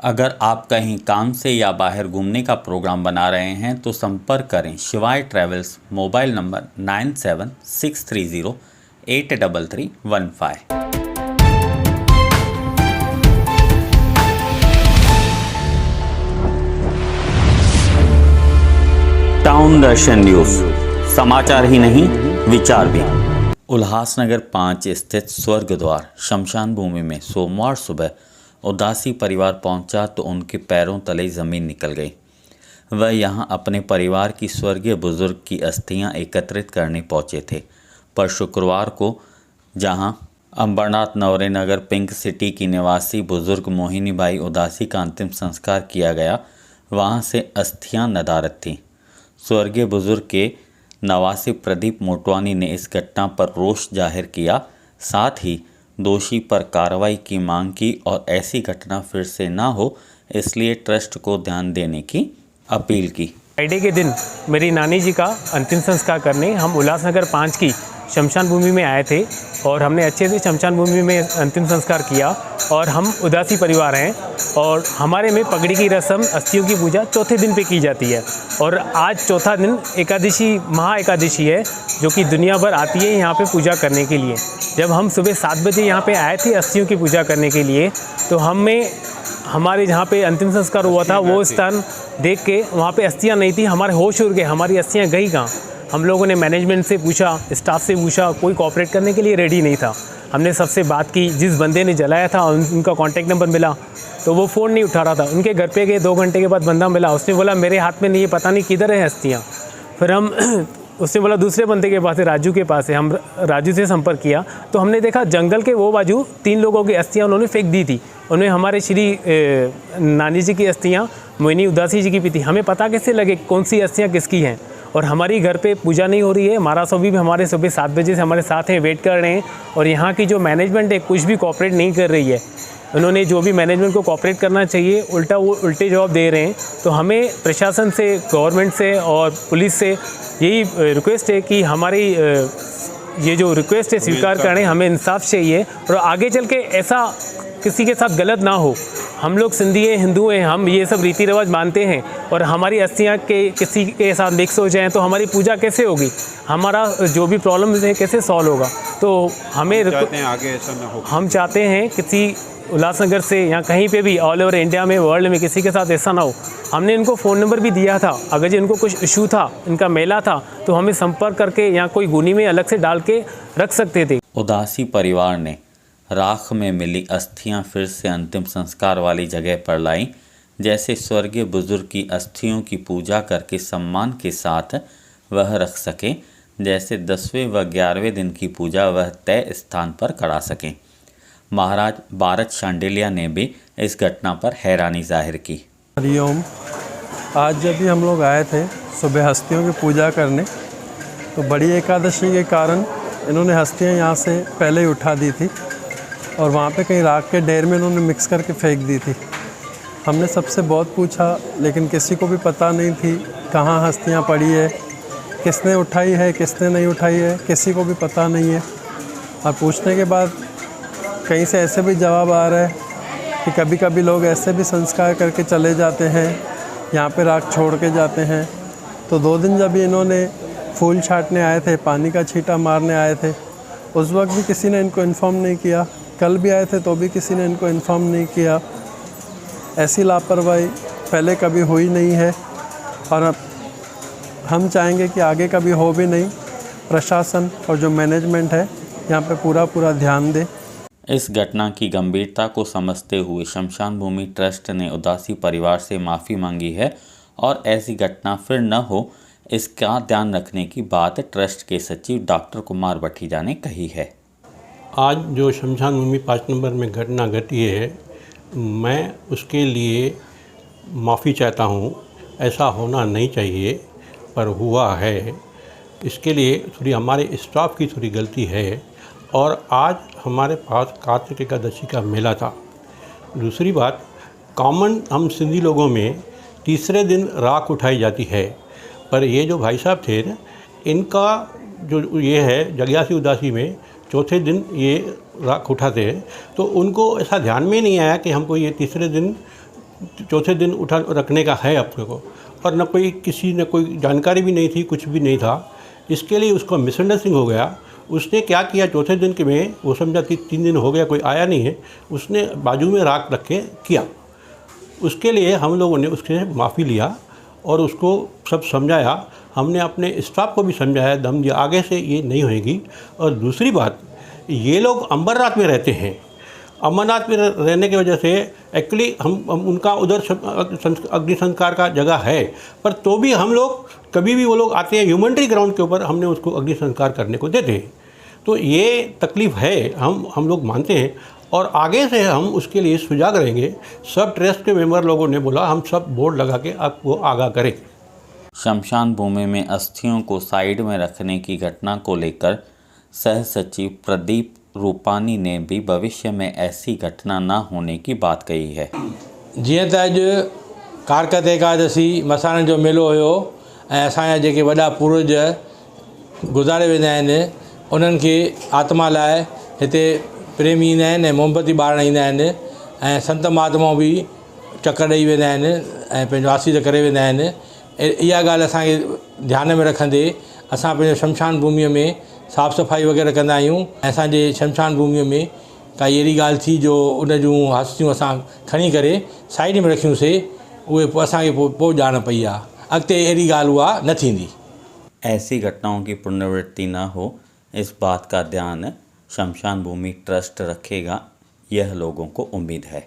अगर आप कहीं काम से या बाहर घूमने का प्रोग्राम बना रहे हैं तो संपर्क करें शिवाय ट्रैवल्स। Mobile number 9763083315। टाउन दर्शन न्यूज, समाचार ही नहीं विचार भी। उल्लासनगर 5 स्थित स्वर्ग द्वार शमशान भूमि में सोमवार सुबह उदासी परिवार पहुंचा तो उनके पैरों तले ज़मीन निकल गई। वह यहां अपने परिवार की स्वर्गीय बुजुर्ग की अस्थियां एकत्रित करने पहुंचे थे, पर शुक्रवार को जहां अंबरनाथ नवरे नगर पिंक सिटी की निवासी बुजुर्ग मोहिनीबाई उदासी का अंतिम संस्कार किया गया, वहां से अस्थियां नदारद थीं। स्वर्गीय बुजुर्ग के नवासी प्रदीप मोटवानी ने इस घटना पर रोष जाहिर किया, साथ ही दोषी पर कार्रवाई की मांग की और ऐसी घटना फिर से न हो इसलिए ट्रस्ट को ध्यान देने की अपील की। फ्राइडे के दिन मेरी नानी जी का अंतिम संस्कार करने हम उल्लासनगर 5 की शमशान भूमि में आए थे और हमने अच्छे से शमशान भूमि में अंतिम संस्कार किया। और हम उदासी परिवार हैं और हमारे में पगड़ी की रस्म, अस्थियों की पूजा चौथे दिन पे की जाती है। और आज चौथा दिन एकादशी, महा एकादशी है, जो कि दुनिया भर आती है यहाँ पे पूजा करने के लिए। जब हम सुबह 7 बजे यहाँ पे आए थे अस्थियों की पूजा करने के लिए, तो हमारे जहाँ पे अंतिम संस्कार हुआ था वो स्थान देख के वहाँ पे अस्थियाँ नहीं थी। हमारे होश उड़ गए, हमारी अस्थियाँ गई कहाँ। हम लोगों ने मैनेजमेंट से पूछा, स्टाफ से पूछा, कोई कोऑपरेट करने के लिए रेडी नहीं था। हमने सबसे बात की, जिस बंदे ने जलाया था उनका कॉन्टैक्ट नंबर मिला तो वो फ़ोन नहीं उठा रहा था। उनके घर पे गए, 2 घंटे के बाद बंदा मिला, उसने बोला मेरे हाथ में नहीं है, पता नहीं किधर है अस्थियाँ। फिर हम उसने बोला दूसरे बंदे के पास है, राजू के पास है। हम राजू से संपर्क किया तो हमने देखा जंगल के वो बाजू 3 लोगों की अस्थियाँ उन्होंने फेंक दी थी। उन्हें हमारे श्री नानी जी की अस्थियाँ मोहिनी उदासी जी की भी थी। हमें पता कैसे लगे कौन सी अस्थियाँ किसकी हैं। और हमारी घर पे पूजा नहीं हो रही है। महाराज साहब भी हमारे सुबह 7 बजे से हमारे साथ हैं, वेट कर रहे हैं। और यहाँ की जो मैनेजमेंट है कुछ भी कोऑपरेट नहीं कर रही है। उन्होंने जो भी मैनेजमेंट को कोऑपरेट करना चाहिए वो उल्टे जवाब दे रहे हैं। तो हमें प्रशासन से, गवर्नमेंट से और पुलिस से यही रिक्वेस्ट है कि हमारी ये जो रिक्वेस्ट है स्वीकार करें। हमें इंसाफ चाहिए और आगे चल के ऐसा किसी के साथ गलत ना हो। हम लोग सिंधी हैं, हिंदू हैं, हम ये सब रीति रिवाज मानते हैं और हमारी अस्थियाँ के किसी के साथ मिक्स हो जाएं तो हमारी पूजा कैसे होगी, हमारा जो भी प्रॉब्लम है कैसे सॉल्व होगा। तो हमें आगे ऐसा ना हो। हम चाहते हैं किसी उल्लासनगर से या कहीं पे भी ऑल ओवर इंडिया में, वर्ल्ड में किसी के साथ ऐसा ना हो। हमने इनको फ़ोन नंबर भी दिया था, अगर इनको कुछ इशू था, इनका मेला था तो हमें संपर्क करके या कोई गुनी में अलग से डाल के रख सकते थे। उदासी परिवार ने राख में मिली अस्थियां फिर से अंतिम संस्कार वाली जगह पर लाई, जैसे स्वर्गीय बुजुर्ग की अस्थियों की पूजा करके सम्मान के साथ वह रख सकें, जैसे 10वें व 11वें दिन की पूजा वह तय स्थान पर करा सकें। महाराज भारत शांडिलिया ने भी इस घटना पर हैरानी जाहिर की। हरिओम। आज जब भी हम लोग आए थे सुबह हस्तियों की पूजा करने, तो बड़ी एकादशी के कारण इन्होंने हस्तियाँ यहाँ से पहले ही उठा दी थी और वहाँ पे कहीं राख के ढेर में इन्होंने मिक्स करके फेंक दी थी। हमने सबसे बहुत पूछा लेकिन किसी को भी पता नहीं थी कहाँ हस्तियाँ पड़ी है, किसने उठाई है, किसने नहीं उठाई है, किसी को भी पता नहीं है। और पूछने के बाद कहीं से ऐसे भी जवाब आ रहा है कि कभी कभी लोग ऐसे भी संस्कार करके चले जाते हैं, यहाँ पे राख छोड़ के जाते हैं। तो 2 दिन जब इन्होंने फूल छाटने आए थे, पानी का छींटा मारने आए थे, उस वक्त भी किसी ने इनको इन्फॉर्म नहीं किया। कल भी आए थे तो भी किसी ने इनको इन्फॉर्म नहीं किया। ऐसी लापरवाही पहले कभी हुई नहीं है और अब हम चाहेंगे कि आगे कभी हो भी नहीं। प्रशासन और जो मैनेजमेंट है यहाँ पे पूरा ध्यान दे। इस घटना की गंभीरता को समझते हुए शमशान भूमि ट्रस्ट ने उदासी परिवार से माफ़ी मांगी है और ऐसी घटना फिर न हो इसका ध्यान रखने की बात ट्रस्ट के सचिव डॉक्टर कुमार बठीजा ने कही है। आज जो शमशान भूमि 5 नंबर में घटना घटी है, मैं उसके लिए माफ़ी चाहता हूँ। ऐसा होना नहीं चाहिए पर हुआ है। इसके लिए थोड़ी हमारे स्टाफ की थोड़ी गलती है। और आज हमारे पास कार्तिक एकादशी का मेला था। दूसरी बात, कॉमन हम सिंधी लोगों में तीसरे दिन राख उठाई जाती है, पर ये जो भाई साहब थे इनका जो ये है जग्यासी उदासी में चौथे दिन ये राख उठाते हैं, तो उनको ऐसा ध्यान में नहीं आया कि हमको ये तीसरे दिन चौथे दिन उठा रखने का है अपने को, और न कोई किसी ने कोई जानकारी भी नहीं थी, कुछ भी नहीं था। इसके लिए उसको मिसअंडरस्टैंडिंग हो गया। उसने क्या किया, चौथे दिन के में वो समझा कि 3 दिन हो गया कोई आया नहीं है, उसने बाजू में राख रख के किया। उसके लिए हम लोगों ने उससे माफ़ी लिया और उसको सब समझाया। हमने अपने स्टाफ को भी समझाया, दम दिया, आगे से ये नहीं होएगी। और दूसरी बात, ये लोग अमरनाथ में रहते हैं। अमरनाथ में रहने की वजह से एक्चुअली हम उनका उधर अग्नि संस्कार का जगह है, पर तो भी हम लोग कभी भी वो लोग आते हैं ह्यूमनिटी ग्राउंड के ऊपर, हमने उसको अग्नि संस्कार करने को देते हैं। तो ये तकलीफ़ है, हम लोग मानते हैं और आगे से हम उसके लिए सुजाग रहेंगे। सब ट्रस्ट के मेंबर लोगों ने बोला हम सब बोर्ड लगा के आपको आगाह करें। शमशान भूमि में अस्थियों को साइड में रखने की घटना को लेकर सह सचिव प्रदीप रूपानी ने भी भविष्य में ऐसी घटना न होने की बात कही है। जीअं त अॼु कारकत एकादशी मसाणनि जो मेलो हुयो ऐं असांजा जेके वॾा पूर्वज गुज़ारे वेंदा आहिनि, उन्हनि खे आत्मा लाइ हिते प्रेमी ईंदा आहिनि ऐं मोमबती ॿारण ईंदा आहिनि ऐं संत महात्माऊं बि चकर ॾेई वेंदा आहिनि ऐं पंहिंजो आसीस करे वेंदा आहिनि। इहा ॻाल्हि असांखे ध्यान में रखंदे असां पंहिंजो शमशान भूमीअ में साफ़ सफ़ाई वग़ैरह कंदा आहियूं। ऐं असांजे शमशान भूमीअ में काई अहिड़ी ॻाल्हि थी जो उन जूं हस्तियूं असां खणी करे साइड में रखियूंसीं, उहे पोइ असांखे पोइ ॼाण पई आहे, अॻिते अहिड़ी ॻाल्हि उहा न थींदी। ऐसी घटनाओं की पुनरावृत्ति न हो, इस बात का ध्यान शमशान भूमि ट्रस्ट रखेगा, यह लोगों को उम्मीद है।